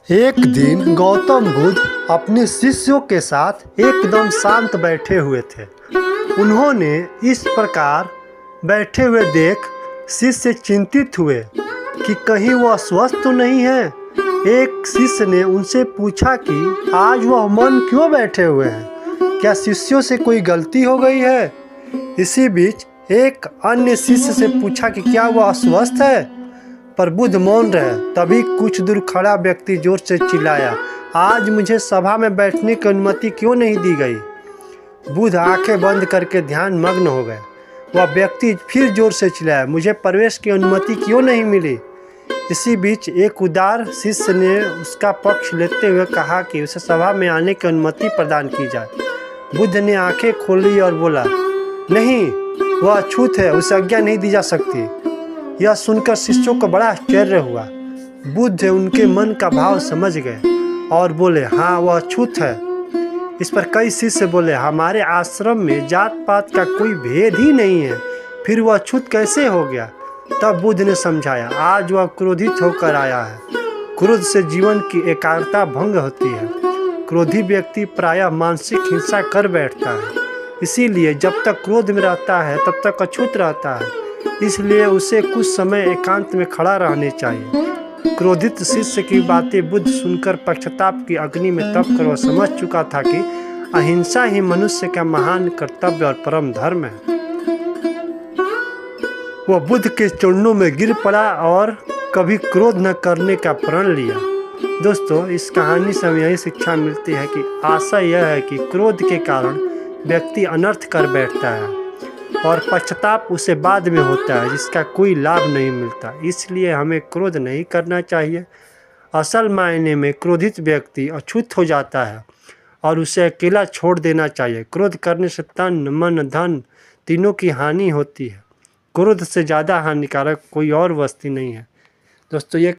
एक दिन गौतम बुद्ध अपने शिष्यों के साथ एकदम शांत बैठे हुए थे। उन्होंने इस प्रकार बैठे हुए देख शिष्य चिंतित हुए कि कहीं वह अस्वस्थ तो नहीं है। एक शिष्य ने उनसे पूछा कि आज वह मन क्यों बैठे हुए हैं, क्या शिष्यों से कोई गलती हो गई है। इसी बीच एक अन्य शिष्य से पूछा कि क्या वह अस्वस्थ है, पर बुद्ध मौन रहे। तभी कुछ दूर खड़ा व्यक्ति जोर से चिल्लाया, आज मुझे सभा में बैठने की अनुमति क्यों नहीं दी गई। बुद्ध आंखें बंद करके ध्यान मग्न हो गए। वह व्यक्ति फिर जोर से चिल्लाया, मुझे प्रवेश की अनुमति क्यों नहीं मिली। इसी बीच एक उदार शिष्य ने उसका पक्ष लेते हुए कहा कि उसे सभा में आने की अनुमति प्रदान की जाए। बुद्ध ने आंखें खोली और बोला, नहीं, वह अछूत है, उसे आज्ञा नहीं दी जा सकती। यह सुनकर शिष्यों को बड़ा आश्चर्य हुआ। बुद्ध उनके मन का भाव समझ गए और बोले, हाँ, वह अछूत है। इस पर कई शिष्य बोले, हमारे आश्रम में जात पात का कोई भेद ही नहीं है, फिर वह अछूत कैसे हो गया। तब बुद्ध ने समझाया, आज वह क्रोधित होकर आया है। क्रोध से जीवन की एकाग्रता भंग होती है। क्रोधी व्यक्ति प्रायः मानसिक हिंसा कर बैठता है। इसीलिए जब तक क्रोध में रहता है तब तक अछूत रहता है। इसलिए उसे कुछ समय एकांत में खड़ा रहने चाहिए। क्रोधित शिष्य की बातें बुद्ध सुनकर पश्चाताप की अग्नि में तप कर वह समझ चुका था कि अहिंसा ही मनुष्य का महान कर्तव्य और परम धर्म है। वह बुद्ध के चरणों में गिर पड़ा और कभी क्रोध न करने का प्रण लिया। दोस्तों, इस कहानी से हमें यही शिक्षा मिलती है कि आशा यह है कि क्रोध के कारण व्यक्ति अनर्थ कर बैठता है और पश्चाताप उसे बाद में होता है, जिसका कोई लाभ नहीं मिलता। इसलिए हमें क्रोध नहीं करना चाहिए। असल मायने में क्रोधित व्यक्ति अछूत हो जाता है और उसे अकेला छोड़ देना चाहिए। क्रोध करने से तन, मन, धन तीनों की हानि होती है। क्रोध से ज़्यादा हानिकारक कोई और वस्तु नहीं है। दोस्तों, ये